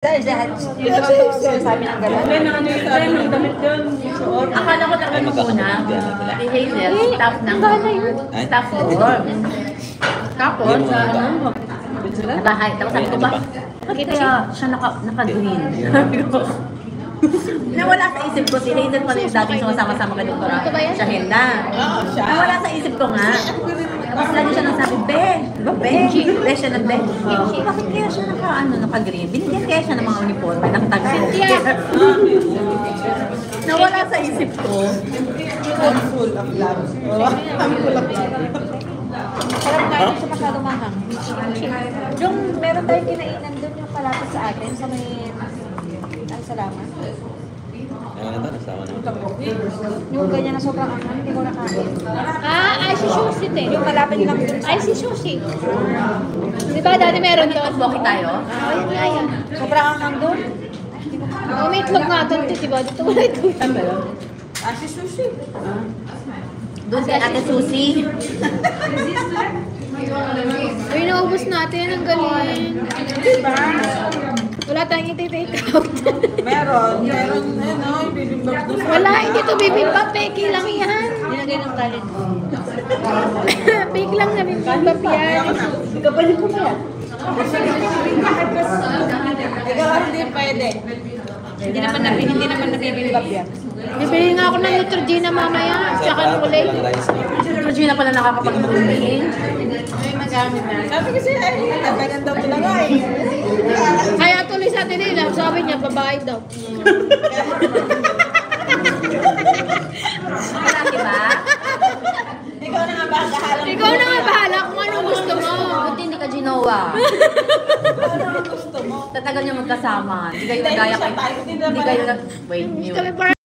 Sabi ng gano'n. Akala ko talaga nung una, si Hazel, staff ng staff dorm. Tapos, bahay. Tapos sabi ko ba, bakit kaya siya naka-green? Nawala sa isip ko, si Hazel pala yung dating sumasama-sama kay Doktora Shahenda. Nawala sa isip ko nga. Tapos lagi siya nang sabi, Be siya ng Be. Bakit kaya siya naka-green? Binigyan kaya siya ng mga uniforme, ng tag-sin. Nawala sa isip ko. Full of love. Full of love. Parang kahit siya masyadong manghang. Yung meron tayong kinainan doon yung palapit sa atin sa may... Ay, salamat. Yung ganyan na sobrang anghang, hindi ko nakain. Ay si Sushi din. Yung malapit lang doon Ay si Sushi. Di ba dati meron doon? Bakit tayo? Ayun nga yan. sobrang anghang doon. Oh, may itlog nga doon, di ba? Dito wala itlog. Si Sushi. Doon kay Ate Susie. Ay, naubos natin. Ang galing. Diba? Wala tayong iti-take out. Meron, ibibimbap doon. Wala, hindi to bibimbap. Peki lang yan. Nilagay ng kalit. Peki lang na bibimbap yan. Kapalit ko ba yan? Ikaw hindi pwede. Hindi naman nabibimbap yan. Bibili nga ako ng Neutrogena mamaya. Tsaka ng kulay. Regina pala nakakapag-moving. May magamit na. Sabi kasi, ganyan daw talaga eh. Kaya tuloy sa atin nila. Sabi niya, babae daw. Wala, diba? Ikaw na nga bahala. Ikaw na nga bahala kung anong gusto mo. Buti hindi ka ginawa. Ano ang gusto mo? Tatagal niyo magkasama. Hindi kayo nagaya kay... Hindi kayo nag... Wait, Kami parang